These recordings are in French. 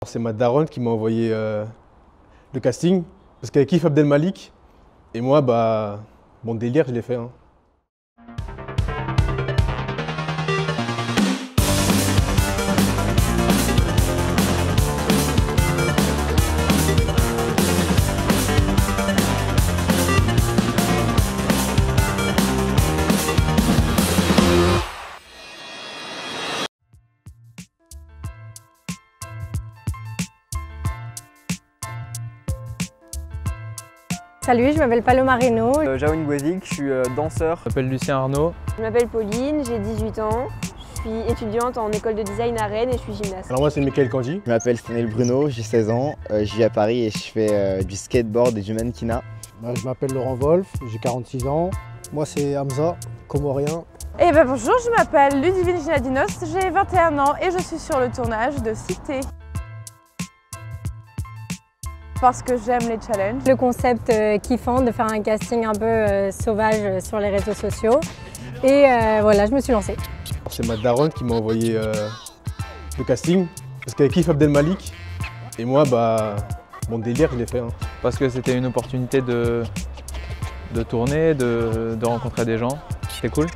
C'est ma daronne qui m'a envoyé le casting parce qu'elle kiffe Abdelmalik et moi, mon délire, je l'ai fait. Salut, je m'appelle Paloma Reynaud. Jaoun Gouazik, je suis danseur. Je m'appelle Lucien Arnaud. Je m'appelle Pauline, j'ai 18 ans. Je suis étudiante en école de design à Rennes et je suis gymnaste. Alors moi, c'est Mickaël Kandi. Je m'appelle Stanel Bruno, j'ai 16 ans. Je vis à Paris et je fais du skateboard et du mannequinat. Je m'appelle Laurent Wolf, j'ai 46 ans. Moi, c'est Hamza, comorien. Bonjour, je m'appelle Ludivine Ginadinos, j'ai 21 ans et je suis sur le tournage de Cité. Parce que j'aime les challenges. Le concept kiffant de faire un casting un peu sauvage sur les réseaux sociaux. Et voilà, je me suis lancée. C'est ma daronne qui m'a envoyé le casting parce qu'elle kiffe Abdelmalik et moi, mon délire, je l'ai fait. Parce que c'était une opportunité de tourner, de rencontrer des gens. C'était cool.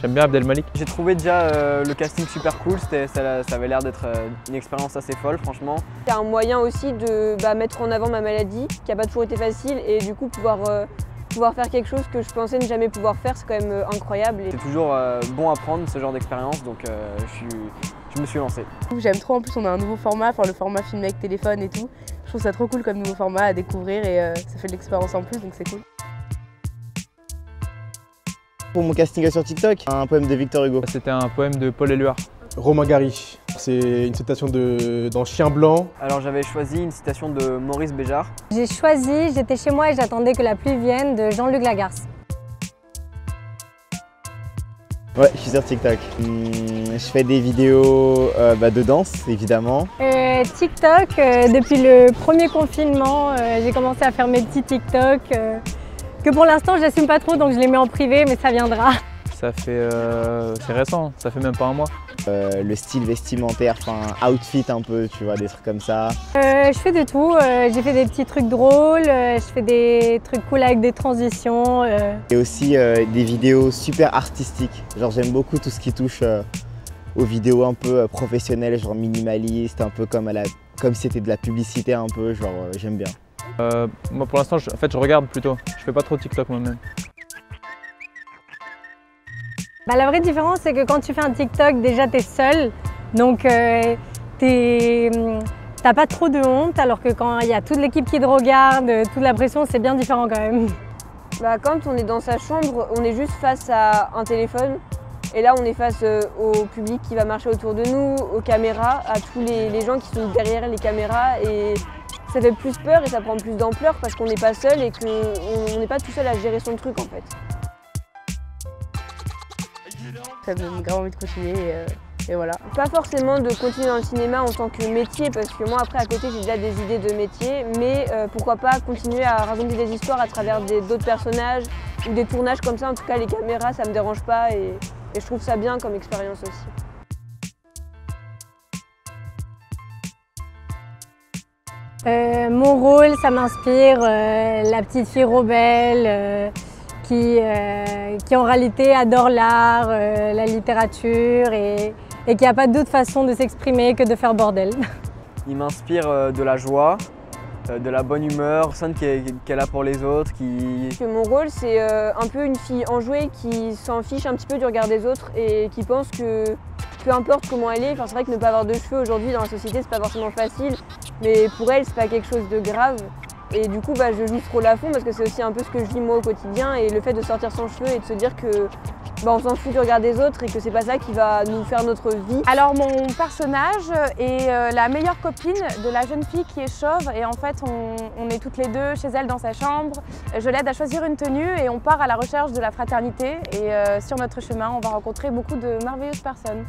J'aime bien Abdelmalik. J'ai trouvé déjà le casting super cool, ça avait l'air d'être une expérience assez folle franchement. C'est un moyen aussi de mettre en avant ma maladie qui n'a pas toujours été facile et du coup pouvoir faire quelque chose que je pensais ne jamais pouvoir faire, c'est quand même incroyable. C'est toujours bon à prendre ce genre d'expérience, donc je me suis lancé. J'aime trop, en plus on a un nouveau format, le format filmé avec téléphone et tout. Je trouve ça trop cool comme nouveau format à découvrir et ça fait de l'expérience en plus, donc c'est cool. Pour mon casting sur TikTok, un poème de Victor Hugo. C'était un poème de Paul Éluard. Romain Gary, c'est une citation dans Chien Blanc. Alors j'avais choisi une citation de Maurice Béjart. J'ai choisi J'étais chez moi et j'attendais que la pluie vienne de Jean-Luc Lagarce. Ouais, je suis sur TikTok. Je fais des vidéos de danse, évidemment. TikTok, depuis le premier confinement, j'ai commencé à faire mes petits TikTok. Que pour l'instant, je n'assume pas trop, donc je les mets en privé, mais ça viendra. Ça fait... c'est récent, ça fait même pas un mois. Le style vestimentaire, outfit un peu, tu vois, des trucs comme ça. Je fais de tout, j'ai fait des petits trucs drôles, je fais des trucs cool avec des transitions. Et aussi des vidéos super artistiques. Genre j'aime beaucoup tout ce qui touche aux vidéos un peu professionnelles, genre minimaliste, un peu comme si c'était de la publicité un peu, genre j'aime bien. Moi pour l'instant, je regarde plutôt. Je fais pas trop TikTok moi-même. La vraie différence, c'est que quand tu fais un TikTok, déjà tu es seul, donc t'as pas trop de honte, alors que quand il y a toute l'équipe qui te regarde, toute la pression, c'est bien différent quand même. Quand on est dans sa chambre, on est juste face à un téléphone. Et là, on est face au public qui va marcher autour de nous, aux caméras, à tous les gens qui sont derrière les caméras. Et ça fait plus peur et ça prend plus d'ampleur parce qu'on n'est pas seul et qu'on n'est pas tout seul à gérer son truc en fait. Ça me donne grave envie de continuer et voilà. Pas forcément de continuer dans le cinéma en tant que métier parce que moi après à côté j'ai déjà des idées de métier, mais pourquoi pas continuer à raconter des histoires à travers d'autres personnages ou des tournages comme ça. En tout cas les caméras ça me dérange pas et je trouve ça bien comme expérience aussi. Mon rôle, ça m'inspire la petite fille rebelle qui en réalité adore l'art, la littérature et qui n'a pas d'autre façon de s'exprimer que de faire bordel. Il m'inspire de la joie, de la bonne humeur, personne qui est là pour les autres. Mon rôle, c'est un peu une fille enjouée qui s'en fiche un petit peu du regard des autres et qui pense que peu importe comment elle est, c'est vrai que ne pas avoir de cheveux aujourd'hui dans la société, c'est pas forcément facile, mais pour elle, c'est pas quelque chose de grave. Et du coup, je joue ce rôle à fond parce que c'est aussi un peu ce que je vis moi au quotidien et le fait de sortir sans cheveux et de se dire que on s'en fout du regard des autres et que c'est pas ça qui va nous faire notre vie. Alors mon personnage est la meilleure copine de la jeune fille qui est chauve et en fait on est toutes les deux chez elle dans sa chambre. Je l'aide à choisir une tenue et on part à la recherche de la fraternité et sur notre chemin on va rencontrer beaucoup de merveilleuses personnes.